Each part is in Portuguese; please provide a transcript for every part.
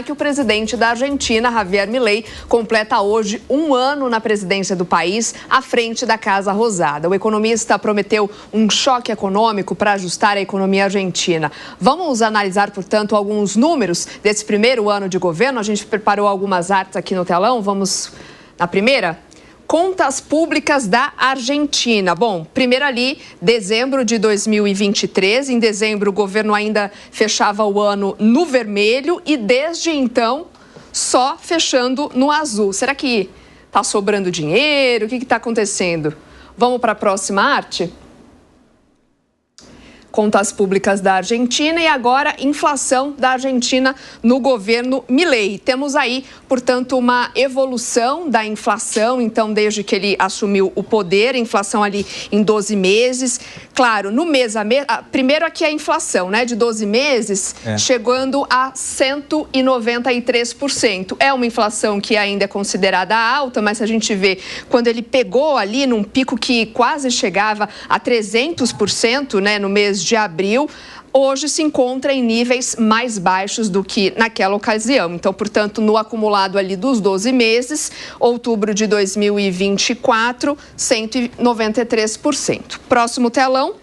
Que o presidente da Argentina, Javier Milei, completa hoje um ano na presidência do país, à frente da Casa Rosada. O economista prometeu um choque econômico para ajustar a economia argentina. Vamos analisar, portanto, alguns números desse primeiro ano de governo. A gente preparou algumas artes aqui no telão. Vamos na primeira? Contas públicas da Argentina. Bom, primeiro ali, dezembro de 2023. Em dezembro, o governo ainda fechava o ano no vermelho e, desde então, só fechando no azul. Será que está sobrando dinheiro? O que está acontecendo? Vamos para a próxima arte? Contas públicas da Argentina e agora inflação da Argentina no governo Milei. Temos aí, portanto, uma evolução da inflação, então, desde que ele assumiu o poder, inflação ali em 12 meses. Claro, no mês a mês, primeiro aqui a inflação, né, de 12 meses, chegando a 193%. É uma inflação que ainda é considerada alta, mas a gente vê, quando ele pegou ali num pico que quase chegava a 300%, né, no mês de abril, hoje se encontra em níveis mais baixos do que naquela ocasião. Então, portanto, no acumulado ali dos 12 meses, outubro de 2024, 193%. Próximo telão.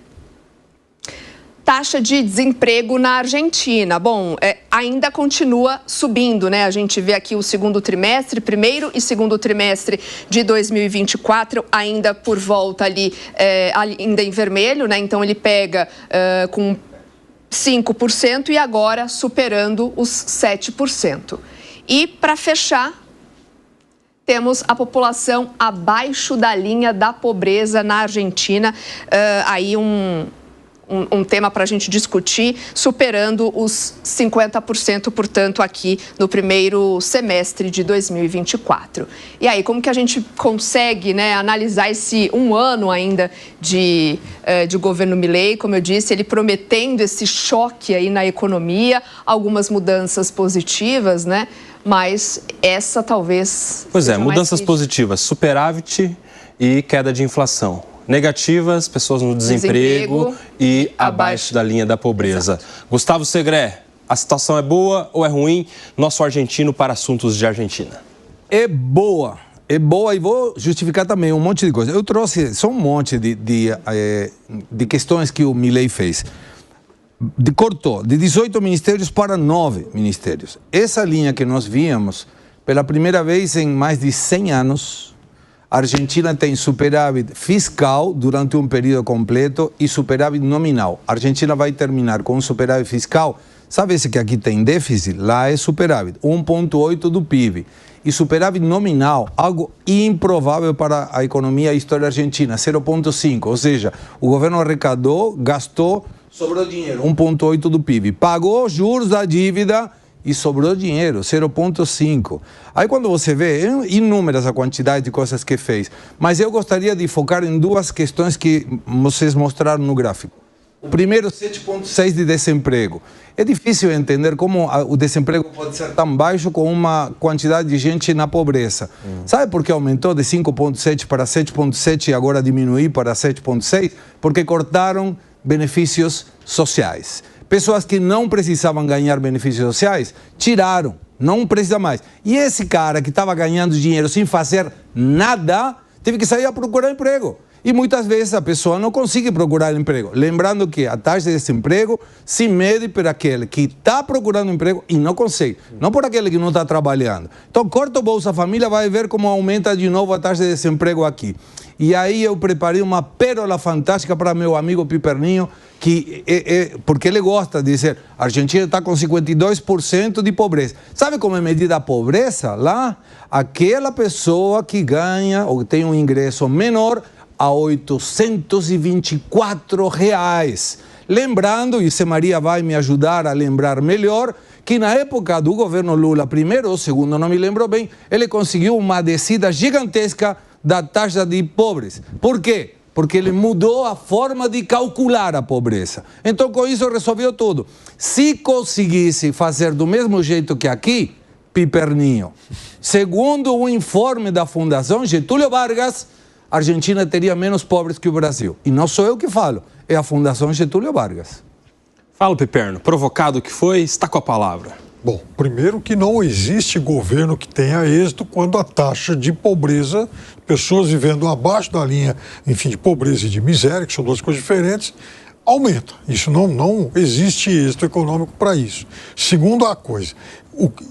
Taxa de desemprego na Argentina. Bom, ainda continua subindo, né? A gente vê aqui o segundo trimestre, primeiro e segundo trimestre de 2024, ainda por volta ali, ainda em vermelho, né? Então, ele pega com 5% e agora superando os 7%. E, para fechar, temos a população abaixo da linha da pobreza na Argentina. Aí um tema para a gente discutir, superando os 50%, portanto, aqui no primeiro semestre de 2024. E aí, como que a gente consegue, né, analisar esse um ano ainda de governo Milei? Como eu disse, ele prometendo esse choque aí na economia, algumas mudanças positivas, né? Mas essa talvez... Pois é, mudanças positivas, superávit e queda de inflação. Negativas, pessoas no desemprego e abaixo da linha da pobreza. Exato. Gustavo Segré, a situação é boa ou é ruim? Nosso argentino para assuntos de Argentina. É boa e vou justificar também um monte de coisas. Eu trouxe só um monte de questões que o Milei fez. Cortou de 18 ministérios para 9 ministérios. Essa linha que nós víamos pela primeira vez em mais de 100 anos... A Argentina tem superávit fiscal durante um período completo e superávit nominal. A Argentina vai terminar com um superávit fiscal. Sabe esse que aqui tem déficit? Lá é superávit, 1,8% do PIB. E superávit nominal, algo improvável para a economia e a história argentina, 0,5%. Ou seja, o governo arrecadou, gastou, sobrou dinheiro, 1,8% do PIB. Pagou juros da dívida e sobrou dinheiro, 0,5%. Aí quando você vê, inúmeras a quantidade de coisas que fez. Mas eu gostaria de focar em duas questões que vocês mostraram no gráfico. O primeiro, 7,6% de desemprego. É difícil entender como o desemprego pode ser tão baixo com uma quantidade de gente na pobreza. Sabe por que aumentou de 5,7% para 7,7% e agora diminuiu para 7,6%? Porque cortaram benefícios sociais. Pessoas que não precisavam ganhar benefícios sociais, tiraram, não precisa mais. E esse cara que estava ganhando dinheiro sem fazer nada, teve que sair a procurar emprego. E muitas vezes a pessoa não consegue procurar emprego. Lembrando que a taxa de desemprego se mede por aquele que está procurando emprego e não consegue, não por aquele que não está trabalhando. Então, corta o Bolsa Família, vai ver como aumenta de novo a taxa de desemprego aqui. E aí eu preparei uma pérola fantástica para meu amigo Piperninho, porque ele gosta de dizer, a Argentina está com 52% de pobreza. Sabe como é medida a pobreza lá? Aquela pessoa que ganha ou tem um ingresso menor a R$824. Lembrando, e se Maria vai me ajudar a lembrar melhor, que na época do governo Lula, primeiro ou segundo, não me lembro bem, ele conseguiu uma descida gigantesca da taxa de pobres. Por quê? Porque ele mudou a forma de calcular a pobreza. Então, com isso, resolveu tudo. Se conseguisse fazer do mesmo jeito que aqui, Piperninho, segundo o informe da Fundação Getúlio Vargas, a Argentina teria menos pobres que o Brasil. E não sou eu que falo, é a Fundação Getúlio Vargas. Fala, Piperno, provocado que foi, está com a palavra. Bom, primeiro que não existe governo que tenha êxito quando a taxa de pobreza, pessoas vivendo abaixo da linha, enfim, de pobreza e de miséria, que são duas coisas diferentes, aumenta. Isso não existe êxito econômico para isso. Segunda coisa,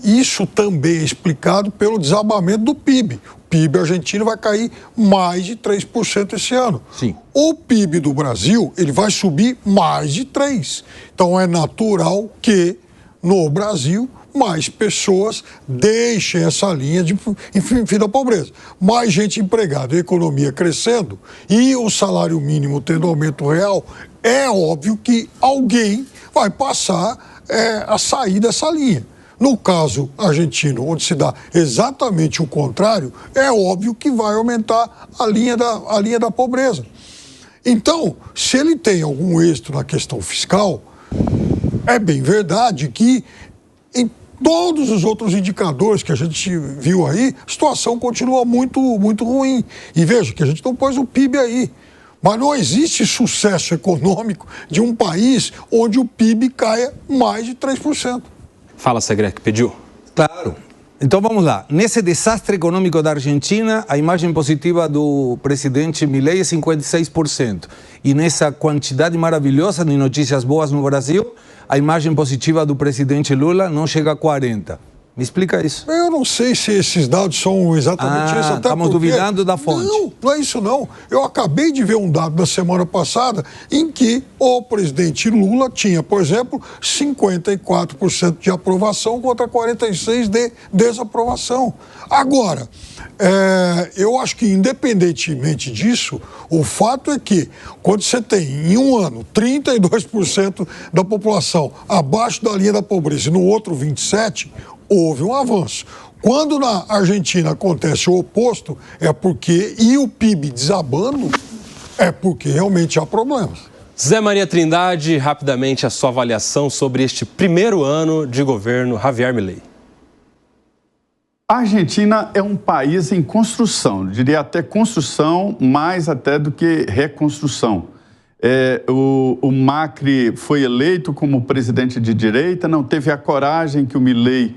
isso também é explicado pelo desabamento do PIB. O PIB argentino vai cair mais de 3% esse ano. Sim. O PIB do Brasil, ele vai subir mais de 3%. Então é natural que no Brasil mais pessoas deixem essa linha de fim da pobreza. Mais gente empregada, a economia crescendo e o salário mínimo tendo aumento real, é óbvio que alguém vai passar a sair dessa linha. No caso argentino, onde se dá exatamente o contrário, é óbvio que vai aumentar a linha da pobreza. Então, se ele tem algum êxito na questão fiscal, é bem verdade que em todos os outros indicadores que a gente viu aí, a situação continua muito, muito ruim. E veja que a gente não pôs o PIB aí. Mas não existe sucesso econômico de um país onde o PIB caia mais de 3%. Fala, Segré, que pediu. Claro. Então vamos lá. Nesse desastre econômico da Argentina, a imagem positiva do presidente Milei é 56%. E nessa quantidade maravilhosa de notícias boas no Brasil, a imagem positiva do presidente Lula não chega a 40%. Me explica isso. Eu não sei se esses dados são exatamente isso. Estamos duvidando da fonte. Não é isso não. Eu acabei de ver um dado da semana passada em que o presidente Lula tinha, por exemplo, 54% de aprovação contra 46% de desaprovação. Agora, eu acho que independentemente disso, o fato é que quando você tem em um ano 32% da população abaixo da linha da pobreza e no outro 27%, houve um avanço. Quando na Argentina acontece o oposto, e o PIB desabando, é porque realmente há problemas. Zé Maria Trindade, rapidamente a sua avaliação sobre este primeiro ano de governo Javier Milei. A Argentina é um país em construção, diria até construção, mais até do que reconstrução. O Macri foi eleito como presidente de direita, não teve a coragem que o Milei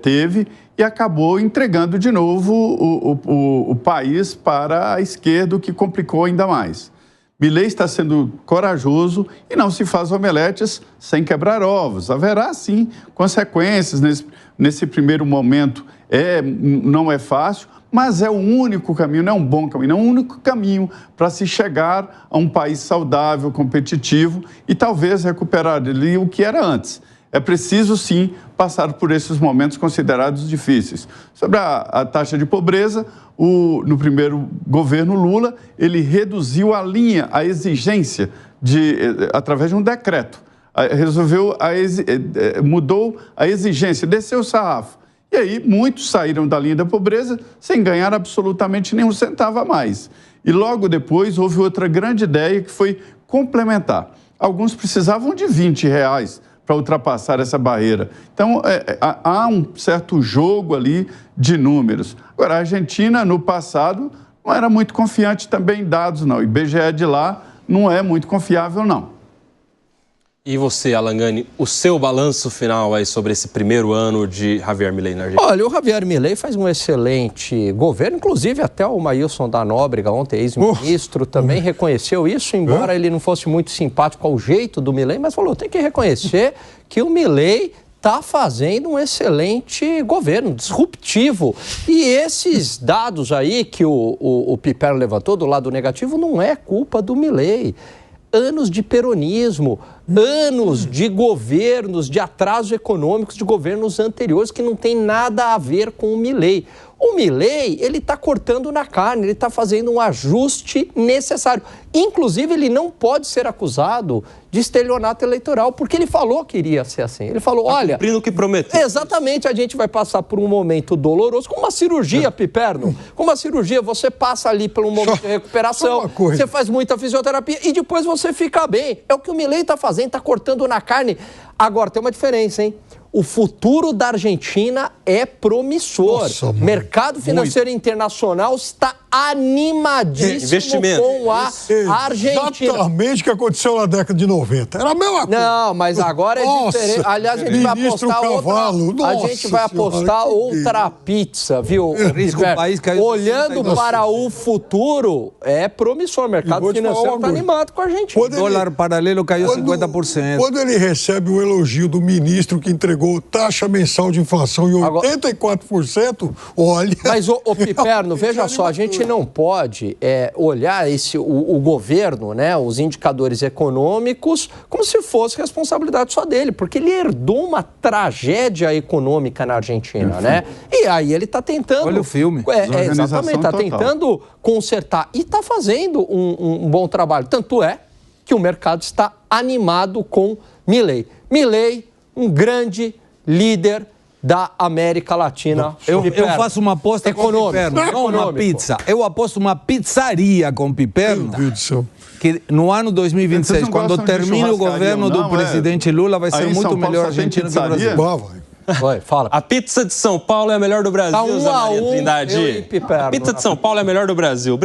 teve e acabou entregando de novo o país para a esquerda, o que complicou ainda mais. Milei está sendo corajoso e não se faz omeletes sem quebrar ovos. Haverá, sim, consequências nesse primeiro momento. Não é fácil, mas é o único caminho, não é um bom caminho, é o único caminho para se chegar a um país saudável, competitivo e talvez recuperar ali o que era antes. É preciso, sim, passar por esses momentos considerados difíceis. Sobre a taxa de pobreza, no primeiro governo Lula, ele reduziu a linha, a exigência, através de um decreto. Mudou a exigência, desceu o sarrafo. E aí, muitos saíram da linha da pobreza sem ganhar absolutamente nenhum centavo a mais. E logo depois, houve outra grande ideia que foi complementar. Alguns precisavam de R$20 para ultrapassar essa barreira. Então, há um certo jogo ali de números. Agora, a Argentina, no passado, não era muito confiante também em dados, não. O IBGE de lá não é muito confiável, não. E você, Alan Gani, o seu balanço final aí sobre esse primeiro ano de Javier Milei na Argentina? Olha, o Javier Milei faz um excelente governo, inclusive até o Maílson da Nóbrega, ontem ex-ministro, também reconheceu isso, embora ele não fosse muito simpático ao jeito do Milei, mas falou, tem que reconhecer que o Milei está fazendo um excelente governo, disruptivo. E esses dados aí que o Pipero levantou do lado negativo não é culpa do Milei. Anos de peronismo, anos de governos, de atrasos econômicos de governos anteriores que não tem nada a ver com o Milei. O Milei, ele está cortando na carne, ele está fazendo um ajuste necessário. Inclusive, ele não pode ser acusado de estelionato eleitoral, porque ele falou que iria ser assim. Ele falou, olha... Cumprindo o que prometeu. Exatamente, a gente vai passar por um momento doloroso, com uma cirurgia, Piperno. Com uma cirurgia, você passa ali por um momento de recuperação, você faz muita fisioterapia e depois você fica bem. É o que o Milei está fazendo, está cortando na carne. Agora, tem uma diferença, hein? O futuro da Argentina é promissor. Nossa, mercado financeiro internacional está animadíssimo Investimento. com a Argentina. Exatamente o que aconteceu na década de 90. Era a mesma coisa. Não, mas agora é diferente. Aliás, a gente vai apostar outra pizza, viu? O país caiu Olhando para o futuro, é promissor. O mercado financeiro está animado com a Argentina. O dólar paralelo caiu 50%. Quando ele recebe o elogio do ministro que entregou taxa mensal de inflação em 84%, olha... Mas, ô Piperno, veja só, a gente não pode olhar o governo, né, os indicadores econômicos, como se fosse responsabilidade só dele, porque ele herdou uma tragédia econômica na Argentina, né? E aí ele está tentando... Olha o filme. Exatamente, está tentando consertar e está fazendo um bom trabalho. Tanto é que o mercado está animado com Milei. Milei, um grande líder da América Latina. Eu faço uma aposta com o Piperno, não uma pizza. Eu aposto uma pizzaria com o Piperno. Meu Deus do céu. Que no ano 2026, quando termine o governo do presidente Lula, vai ser muito melhor a Argentina que o Brasil. Vai, fala. A pizza de São Paulo é a melhor do Brasil, Tá 1 Zé a 1, Maria Trindade. eu e Piperno. A pizza de São Paulo é a melhor do Brasil.